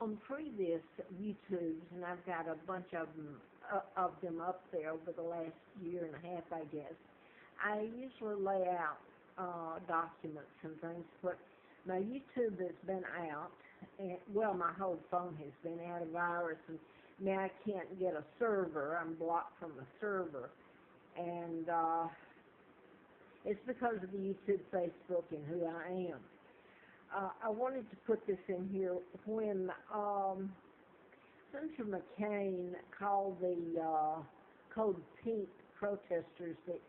on previous YouTubes, and I've got a bunch of them up there over the last year and a half, I guess, I usually lay out documents and things, but my YouTube has been out, and, well, my whole phone has been out of virus, and now I can't get a server. I'm blocked from the server, and it's because of the YouTube, Facebook, and who I am. I wanted to put this in here when Senator McCain called the Code Pink protesters that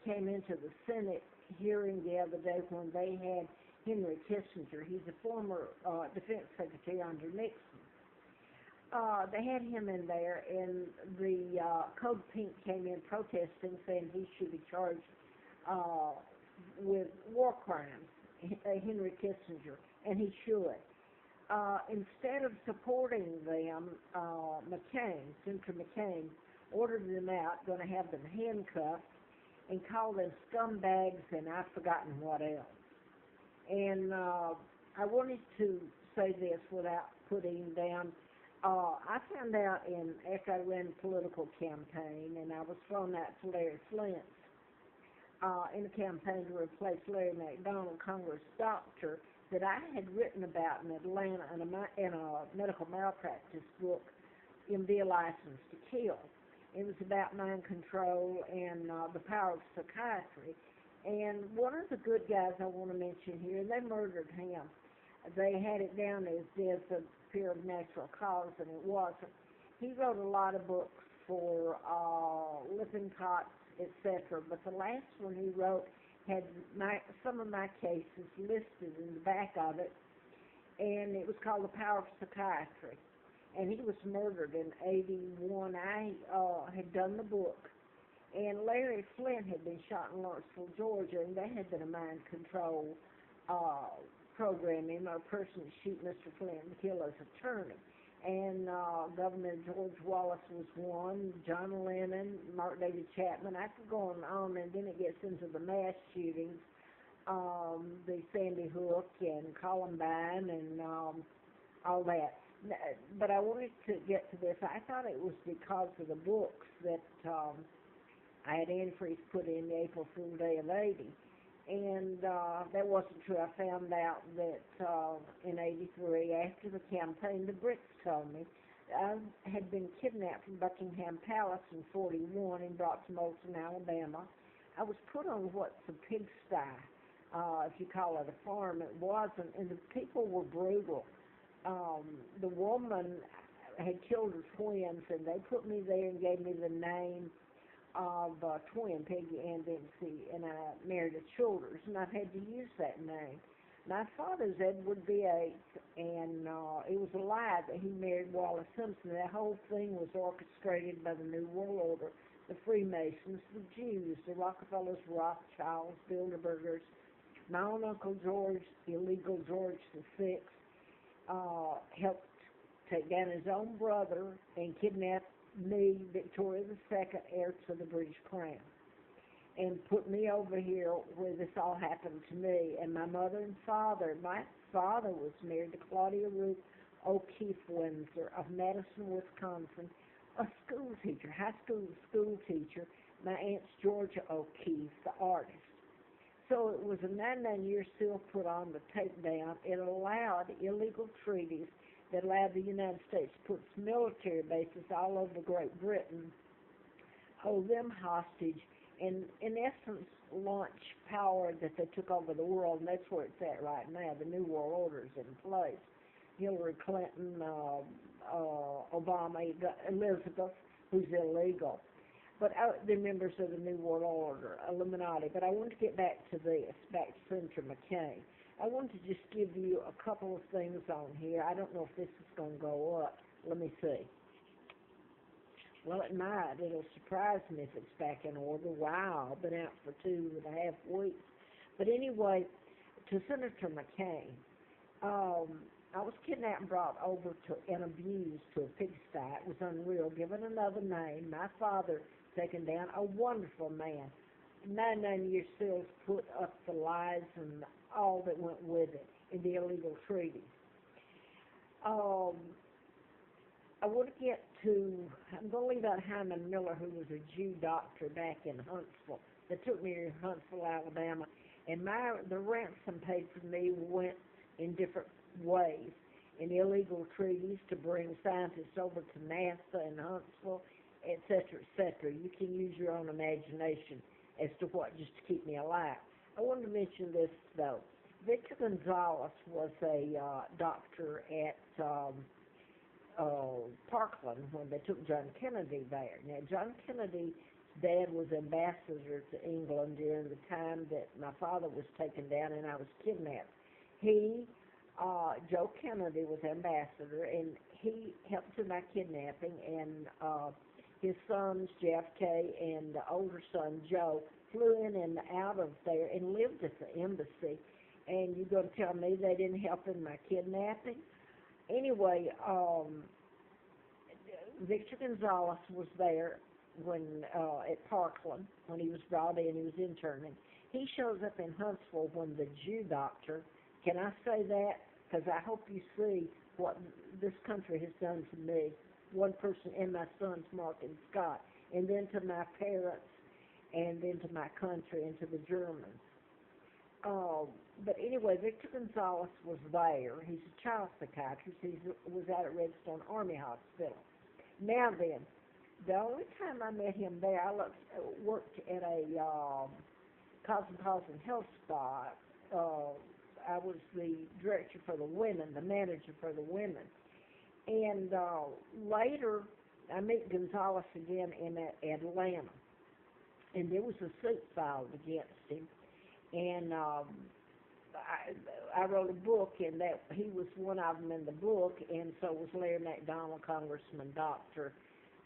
came into the Senate hearing the other day when they had Henry Kissinger. He's a former defense secretary under Nixon. They had him in there, and the Code Pink came in protesting, saying he should be charged with war crimes, Henry Kissinger, and he should. Instead of supporting them, Senator McCain, ordered them out, going to have them handcuffed, and called them scumbags, and I've forgotten what else. And I wanted to say this without putting down. I found out after I ran a political campaign, and I was thrown out to Larry Flint's in a campaign to replace Larry McDonald, Congress doctor, that I had written about in Atlanta in a medical malpractice book, MD License to Kill. It was about mind control and the power of psychiatry. And one of the good guys I want to mention here, they murdered him. They had it down as death of fear of natural cause, and it wasn't. He wrote a lot of books for Lippincott, etc., but the last one he wrote had some of my cases listed in the back of it, and it was called The Power of Psychiatry. And he was murdered in '81. I had done the book, and Larry Flint had been shot in Lawrenceville, Georgia, and they had been a mind control program, a person to shoot Mr. Flint and kill his attorney. And Governor George Wallace was one, John Lennon, Mark David Chapman. I could go on, and then it gets into the mass shootings, the Sandy Hook and Columbine and all that. But I wanted to get to this. I thought it was because of the books that I had antifreeze put in the April Fool Day of '80. And that wasn't true. I found out that in '83, after the campaign, the Brits told me I had been kidnapped from Buckingham Palace in '41 and brought to Moulton, Alabama. I was put on what's a pigsty, if you call it a farm. It wasn't, and the people were brutal. The woman had killed her twins, and they put me there and gave me the name of twin, Peggy Ann Dempsey, and I married a Childers, and I've had to use that name. My father's Edward VIII, and it was a lie that he married Wallace Simpson. That whole thing was orchestrated by the New World Order, the Freemasons, the Jews, the Rockefellers, Rothschilds, Bilderbergers. My own Uncle George, the illegal George VI, helped take down his own brother and kidnap me, Victoria II, heir to the British Crown, and put me over here where this all happened to me. And my mother and father, my father was married to Claudia Ruth O'Keefe Windsor of Madison, Wisconsin, a school teacher, high school teacher. My aunt's Georgia O'Keefe, the artist. So it was a 99-year seal put on the tape down. It allowed illegal treaties that allowed the United States to put military bases all over Great Britain, hold them hostage, and in essence launch power that they took over the world, and that's where it's at right now. The New World Order is in place. Hillary Clinton, Obama, Elizabeth, who's illegal. But they're members of the New World Order, Illuminati. But I want to get back to this, back to Senator McCain. I want to just give you a couple of things on here. I don't know if this is going to go up. Let me see. Well, it might. It'll surprise me if it's back in order. Wow, I've been out for 2.5 weeks. But anyway, to Senator McCain, I was kidnapped and brought over and abused to a pigsty. It was unreal. Given another name, my father taken down, a wonderful man. 99-year seals put up the lies and all that went with it in the illegal treaties. I want to get to, I'm going to leave out Hyman Miller, who was a Jew doctor back in Huntsville, that took me to Huntsville, Alabama, and the ransom paid for me went in different ways. In illegal treaties to bring scientists over to NASA in Huntsville, et cetera, et cetera. You can use your own imagination as to what, just to keep me alive. I wanted to mention this, though. Victor Gonzalez was a doctor at Parkland when they took John Kennedy there. Now, John Kennedy's dad was ambassador to England during the time that my father was taken down and I was kidnapped. Joe Kennedy was ambassador, and he helped in my kidnapping, and his sons, JFK, and the older son, Joe, flew in and out of there and lived at the embassy. And you're going to tell me they didn't help in my kidnapping? Anyway, Victor Gonzalez was there when at Parkland when he was brought in. He was interning. He shows up in Huntsville when the Jew doctor, can I say that? Because I hope you see what this country has done to me, one person, and my sons, Mark and Scott, and then to my parents, and then to my country, and to the Germans. But anyway, Victor Gonzalez was there. He's a child psychiatrist. He was out at Redstone Army Hospital. Now then, the only time I met him there, I worked at a Cosmopolitan Health Spa. I was the director for the women, the manager for the women. And later, I met Gonzalez again in Atlanta. And there was a suit filed against him. And I wrote a book, and that he was one of them in the book, and so was Larry McDonald, Congressman, doctor,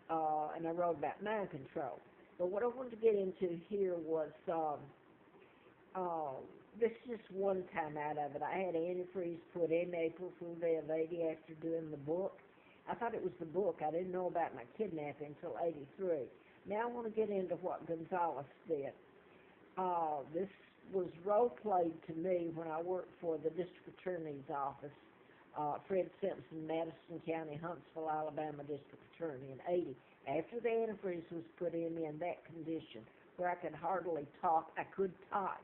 and I wrote about mind control. But what I wanted to get into here was this is just one time out of it. I had antifreeze put in April Fool's Day of 80 after doing the book. I thought it was the book. I didn't know about my kidnapping until 83. Now I want to get into what Gonzalez did. This was role-played to me when I worked for the district attorney's office, Fred Simpson, Madison County, Huntsville, Alabama district attorney in 80. After the antifreeze was put in me in that condition, where I could hardly talk, I could type.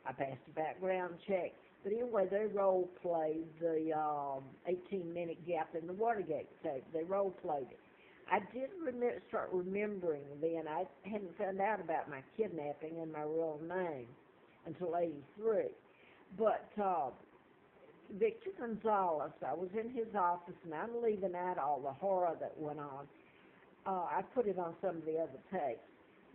I passed a background check. But anyway, they role-played the 18-minute gap in the Watergate tape. They role-played it. I did start remembering then. I hadn't found out about my kidnapping and my real name until 83. But Victor Gonzalez, I was in his office, and I'm leaving out all the horror that went on. I put it on some of the other tapes.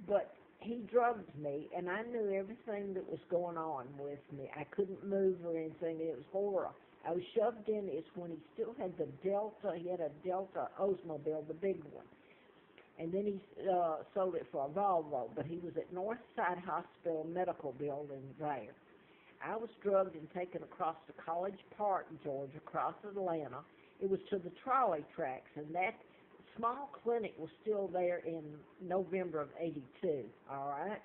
But he drugged me, and I knew everything that was going on with me. I couldn't move or anything. It was horror. I was shoved in. It's when he still had the Delta. He had a Delta Oldsmobile, the big one. And then he sold it for a Volvo. But he was at Northside Hospital Medical Building there. I was drugged and taken across to College Park, Georgia, across Atlanta. It was to the trolley tracks, and that small clinic was still there in November of 82, all right?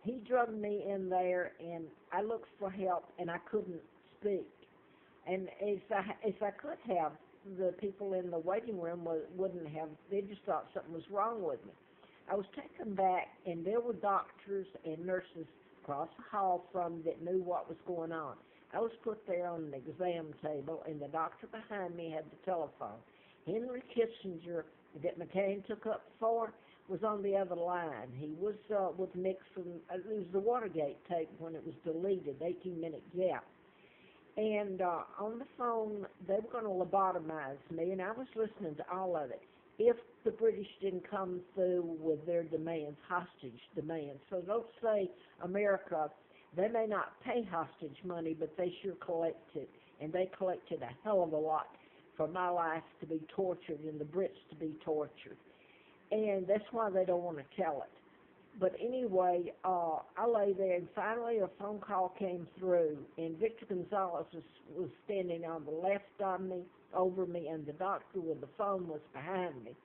He drugged me in there, and I looked for help, and I couldn't speak. And if I could have, the people in the waiting room wouldn't have, they just thought something was wrong with me. I was taken back, and there were doctors and nurses across the hall from that knew what was going on. I was put there on an exam table, and the doctor behind me had the telephone. Henry Kissinger, that McCain took up for, was on the other line. He was with Nixon. It was the Watergate tape when it was deleted, 18-minute gap. And on the phone, they were going to lobotomize me, and I was listening to all of it. If the British didn't come through with their demands, hostage demands. So don't say America, they may not pay hostage money, but they sure collect it. And they collected a hell of a lot for my life to be tortured and the Brits to be tortured. And that's why they don't want to tell it. But anyway, I lay there, and finally a phone call came through, and Victor Gonzalez was standing on the left of me, over me, and the doctor with the phone was behind me.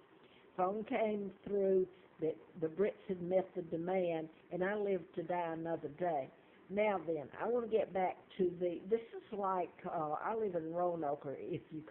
Phone came through that the Brits had met the demand, and I lived to die another day. Now then, I want to get back to this is like, I live in Roanoke, or if you